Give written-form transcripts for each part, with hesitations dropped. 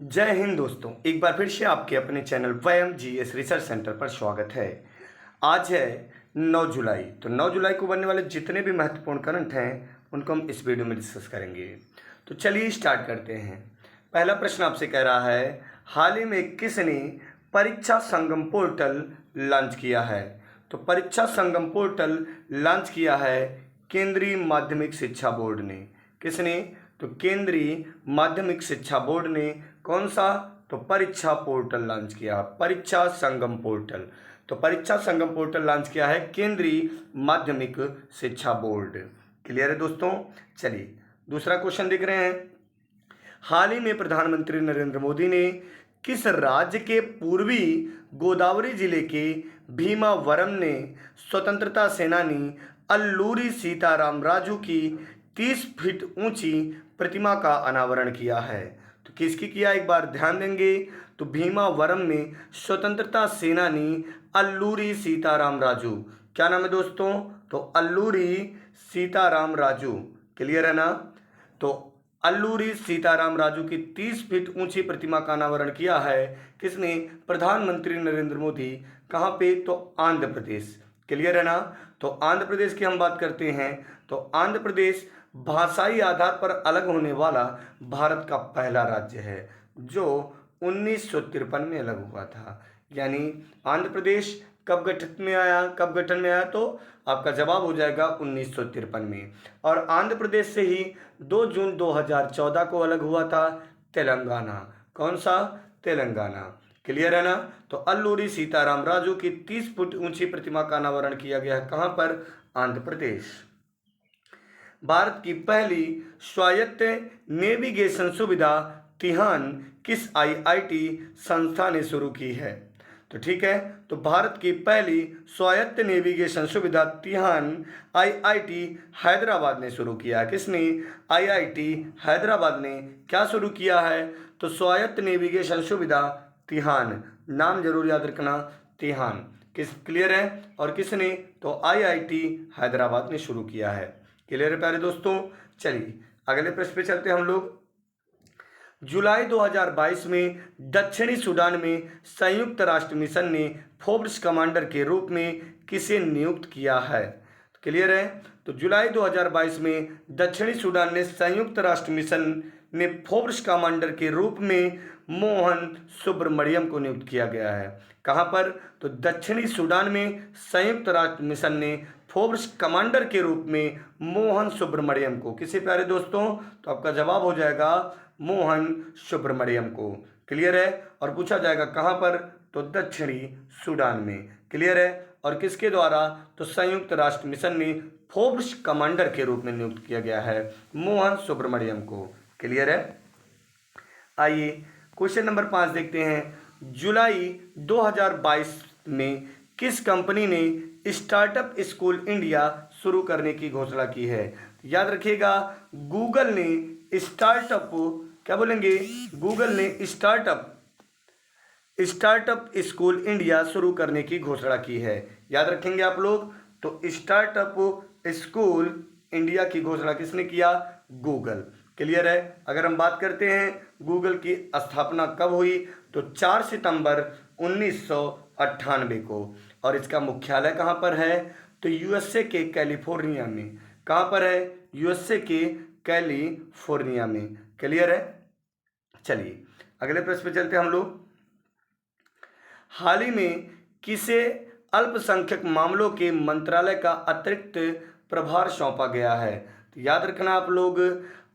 जय हिंद दोस्तों, एक बार फिर से आपके अपने चैनल वयम जीएस रिसर्च सेंटर पर स्वागत है। आज है 9 जुलाई। तो 9 जुलाई को बनने वाले जितने भी महत्वपूर्ण करंट हैं उनको हम इस वीडियो में डिस्कस करेंगे। तो चलिए स्टार्ट करते हैं। पहला प्रश्न आपसे कह रहा है, हाल ही में किसने परीक्षा संगम पोर्टल लॉन्च किया है? तो परीक्षा संगम पोर्टल लॉन्च किया है केंद्रीय माध्यमिक शिक्षा बोर्ड ने। किसने? तो केंद्रीय माध्यमिक शिक्षा बोर्ड ने कौन सा? तो परीक्षा पोर्टल लॉन्च किया, परीक्षा संगम पोर्टल। तो परीक्षा संगम पोर्टल लॉन्च किया है केंद्रीय माध्यमिक शिक्षा बोर्ड। क्लियर है दोस्तों? चलिए दूसरा क्वेश्चन देख रहे हैं। हाल ही में प्रधानमंत्री नरेंद्र मोदी ने किस राज्य के पूर्वी गोदावरी जिले के भीमावरम ने स्वतंत्रता सेनानी अल्लूरी सीताराम राजू की 30 फीट ऊंची प्रतिमा का अनावरण किया है? तो किसकी किया, एक बार ध्यान देंगे। तो भीमावरम में स्वतंत्रता सेनानी अल्लूरी सीताराम राजू। क्या नाम है दोस्तों? तो अल्लूरी सीताराम राजू। क्लियर है ना? तो अल्लूरी सीताराम राजू की 30 फीट ऊंची प्रतिमा का अनावरण किया है किसने? प्रधानमंत्री नरेंद्र मोदी। कहाँ पे? तो आंध्र प्रदेश। क्लियर है ना? तो आंध्र प्रदेश की हम बात करते हैं तो आंध्र प्रदेश भाषाई आधार पर अलग होने वाला भारत का पहला राज्य है जो 1953 में अलग हुआ था। यानी आंध्र प्रदेश कब गठन में आया? तो आपका जवाब हो जाएगा 1953 में। और आंध्र प्रदेश से ही 2 जून 2014 को अलग हुआ था तेलंगाना। कौन सा? तेलंगाना। क्लियर है ना? तो अल्लूरी सीताराम राजू की 30 फुट ऊंची प्रतिमा का अनावरण किया गया है कहां पर? आंध्र प्रदेश। भारत की पहली स्वायत्त नेविगेशन सुविधा तिहान किस आईआईटी संस्था ने शुरू की है? तो ठीक है, तो भारत की पहली स्वायत्त नेविगेशन सुविधा तिहान आईआईटी हैदराबाद ने शुरू किया है। किसने? आईआईटी हैदराबाद ने क्या शुरू किया है? तो स्वायत्त नेविगेशन सुविधा तिहान। नाम जरूर याद रखना, तिहान। क्लियर है? और किसने? तो आईआईटी हैदराबाद ने शुरू किया है। क्लियर है प्यारे दोस्तों? चलिए अगले प्रश्न पे चलते हैं हम लोग। जुलाई 2022 में दक्षिणी सूडान में संयुक्त राष्ट्र मिशन ने फोर्स कमांडर के रूप में किसे नियुक्त किया है? क्लियर है? तो जुलाई 2022 में दक्षिणी सूडान ने संयुक्त राष्ट्र मिशन ने फोर्स कमांडर के रूप में मोहन सुब्रमण्यम को नियुक्त किया गया है। कहां पर? तो दक्षिणी सूडान में संयुक्त राष्ट्र मिशन ने फोर्स कमांडर के रूप में मोहन सुब्रमण्यम को। किसे प्यारे दोस्तों? तो आपका जवाब हो जाएगा मोहन सुब्रमण्यम को। क्लियर है? और पूछा जाएगा कहां पर? तो दक्षिणी सूडान में। क्लियर है? और किसके द्वारा? तो संयुक्त राष्ट्र मिशन ने फोर्स कमांडर के रूप में नियुक्त किया गया है मोहन सुब्रमण्यम को। क्लियर है? आइए क्वेश्चन नंबर 5 देखते हैं। जुलाई 2022 में किस कंपनी ने स्टार्टअप स्कूल इंडिया शुरू करने की घोषणा की है? याद रखिएगा, गूगल ने स्टार्टअप, क्या बोलेंगे? गूगल ने स्टार्टअप स्कूल इंडिया शुरू करने की घोषणा की है। याद रखेंगे आप लोग। तो स्टार्टअप स्कूल इंडिया की घोषणा किसने किया? गूगल। क्लियर है? अगर हम बात करते हैं गूगल की स्थापना कब हुई? तो 4 सितंबर 1998 को। और इसका मुख्यालय कहां पर है? तो यूएसए के कैलिफोर्निया में। कहां पर है? यूएसए के कैलिफोर्निया में। क्लियर है? चलिए अगले प्रश्न पे चलते हैं हम लोग। हाल ही में किसे अल्पसंख्यक मामलों के मंत्रालय का अतिरिक्त प्रभार सौंपा गया है? तो याद रखना आप लोग,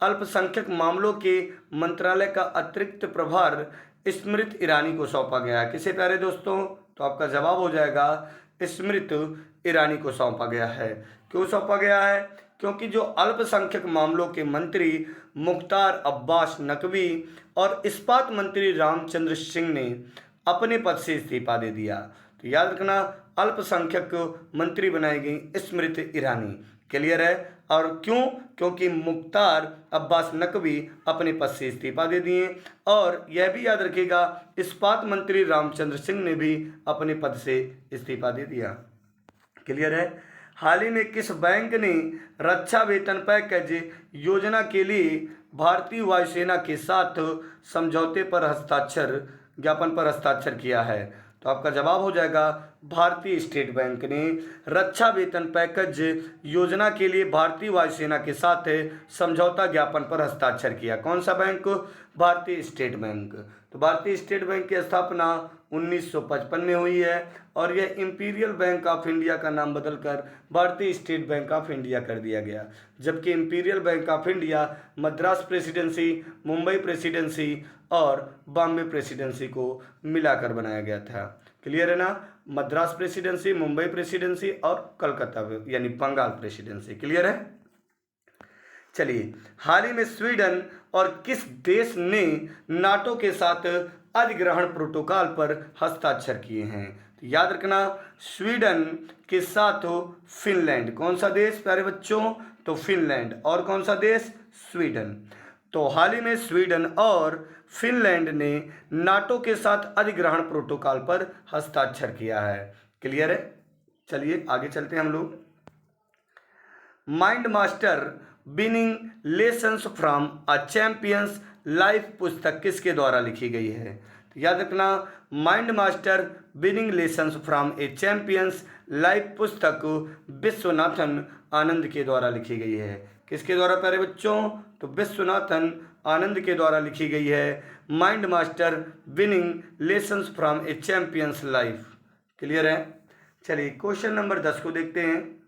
अल्पसंख्यक मामलों के मंत्रालय का अतिरिक्त प्रभार स्मृति ईरानी को सौंपा गया है। किसे प्यारे दोस्तों? तो आपका जवाब हो जाएगा स्मृति ईरानी को सौंपा गया है। क्यों सौंपा गया है? क्योंकि जो अल्पसंख्यक मामलों के मंत्री मुख्तार अब्बास नकवी और इस्पात मंत्री रामचंद्र सिंह ने अपने पद से इस्तीफा दे दिया। तो याद रखना, अल्पसंख्यक मंत्री बनाई गई स्मृति ईरानी। क्लियर है? और क्यों? क्योंकि मुख्तार अब्बास नकवी अपने पद से इस्तीफा दे दिए। और यह भी याद रखिएगा, इस्पात मंत्री रामचंद्र सिंह ने भी अपने पद से इस्तीफा दे दिया। क्लियर है? हाल ही में किस बैंक ने रक्षा वेतन पैकेज योजना के लिए भारतीय वायुसेना के साथ समझौते पर ज्ञापन पर हस्ताक्षर किया है? तो आपका जवाब हो जाएगा भारतीय स्टेट बैंक ने रक्षा वेतन पैकेज योजना के लिए भारतीय वायुसेना के साथ समझौता ज्ञापन पर हस्ताक्षर किया। कौन सा बैंक? भारतीय स्टेट बैंक। तो भारतीय स्टेट बैंक की स्थापना 1955 में हुई है और यह इंपीरियल बैंक ऑफ इंडिया का नाम बदलकर भारतीय स्टेट बैंक ऑफ इंडिया कर दिया गया, जबकि imperial bank of India Madras presidency, Mumbai presidency और बॉम्बे प्रेसिडेंसी को मिलाकर बनाया गया था। क्लियर है ना? मद्रास प्रेसिडेंसी, मुंबई प्रेसिडेंसी और कलकत्ता यानी बंगाल प्रेसिडेंसी। क्लियर है? चलिए, हाल ही में स्वीडन और किस देश ने नाटो के साथ अधिग्रहण प्रोटोकॉल पर हस्ताक्षर किए हैं? तो याद रखना, स्वीडन के साथ फिनलैंड। कौन सा देश प्यारे बच्चों? तो फिनलैंड। और कौन सा देश? स्वीडन। तो हाल ही में स्वीडन और फिनलैंड ने नाटो के साथ अधिग्रहण प्रोटोकॉल पर हस्ताक्षर किया है। क्लियर है? चलिए आगे चलते हैं हम लोग। Mind master winning lessons from a champions life पुस्तक किसके द्वारा लिखी गई है? तो याद रखना, mind master winning lessons from A champions life पुस्तक विश्वनाथन आनंद के द्वारा लिखी गई है। किसके द्वारा प्यारे बच्चों? तो विश्वनाथन आनंद के द्वारा लिखी गई है mind master winning lessons from A champions life. Clear है? चलिए क्वेश्चन नंबर 10 को देखते हैं।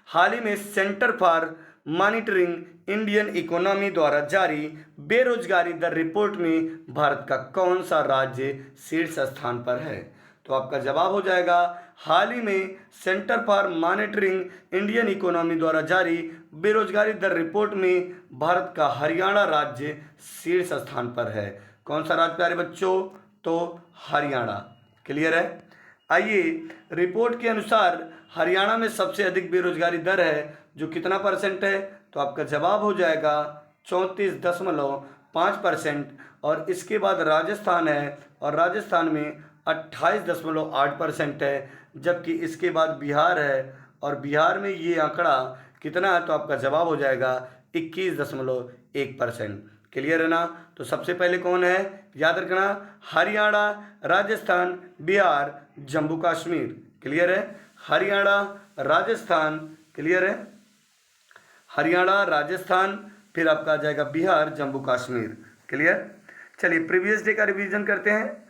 हाल ही में centre for monitoring Indian economy द्वारा जारी बेरोजगारी दर रिपोर्ट में भारत का कौन सा राज्य शीर्ष स्थान पर है? तो आपका जवाब हो जाएगा, हाल ही में centre for monitoring Indian economy द्वारा जारी बेरोजगारी दर रिपोर्ट में भारत का हरियाणा राज्य शीर्ष स्थान पर है। कौन सा राज्य प्यारे बच्चों? तो हरियाणा। क्लियर है? आइए, रिपोर्ट के अनुसार हरियाणा में सबसे अधिक बेरोजगारी दर है, जो कितना परसेंट है? तो आपका जवाब हो जाएगा 34.5%। और इसके बाद राजस्थान है और राजस्थान में 28.8% है, जबकि इसके बाद बिहार है और बिहार में ये आंकड़ा कितना है? तो आपका जवाब हो जाएगा 21.1%। क्लियर है ना? तो सबसे पहले कौन है? याद रखना, हरियाणा, राजस्थान, बिहार, जम्मू कश्मीर। क्लियर है? हरियाणा, राजस्थान। क्लियर है? हरियाणा, राजस्थान, फिर आपका आ जाएगा बिहार, जम्मू कश्मीर। क्लियर? चलिए प्रीवियस डे का रिवीजन करते हैं।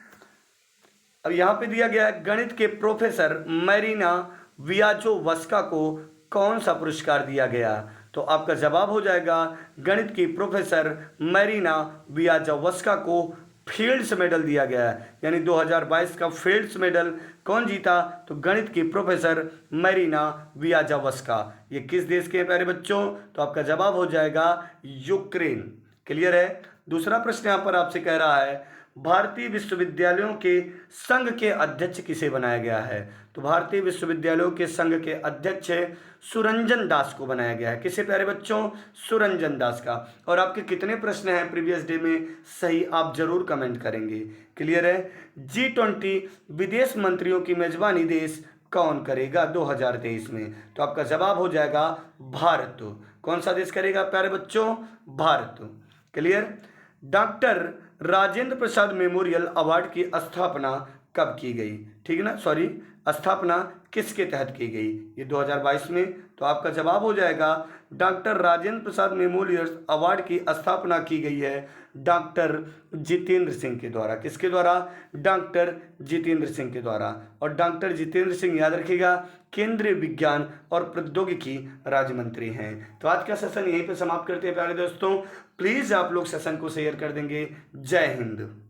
अब यहाँ पे दिया गया है, गणित के प्रोफेसर मैरिना वियाजोवस्का को कौन सा पुरस्कार दिया गया? तो आपका जवाब हो जाएगा, गणित की प्रोफेसर मैरिना वियाजोवस्का को फील्ड्स मेडल दिया गया है, यानी 2022 का फील्ड्स मेडल कौन जीता? तो गणित की प्रोफेसर मैरिना वियाजोवस्का। ये किस देश के हैं प्यारे बच्चों? तो आपका जवाब हो जाएगा यूक्रेन। क्लियर है? दूसरा प्रश्न यहाँ पर आपसे कह रहा है, भारतीय विश्वविद्यालयों के संघ के अध्यक्ष किसे बनाया गया है? तो भारतीय विश्वविद्यालयों के संघ के अध्यक्ष सुरंजन दास को बनाया गया है। किसे प्यारे बच्चों? सुरंजन दास का। और आपके कितने प्रश्न हैं प्रीवियस डे में सही, आप जरूर कमेंट करेंगे। क्लियर है? G20 विदेश मंत्रियों की मेजबानी देश कौन करेगा 2023 में? तो आपका जवाब हो जाएगा भारत। कौन सा देश करेगा प्यारे बच्चों? Bharat. Clear? Doctor Rajendra Prasad memorial award की स्थापना कब की गई? ठीक है ना? सॉरी, स्थापना किसके तहत की गई? ये 2022 में। तो आपका जवाब हो जाएगा, doctor Rajendra Prasad memorial award की स्थापना की गई है डॉक्टर जितेंद्र सिंह के द्वारा। किसके द्वारा? डॉक्टर जितेंद्र सिंह के द्वारा। और डॉक्टर जितेंद्र सिंह याद रखिएगा, केंद्रीय विज्ञान और प्रौद्योगिकी राज्य मंत्री हैं। तो आज का सेशन यहीं पे समाप्त करते हैं प्यारे दोस्तों। प्लीज़ आप लोग सेशन को शेयर कर देंगे। जय हिंद।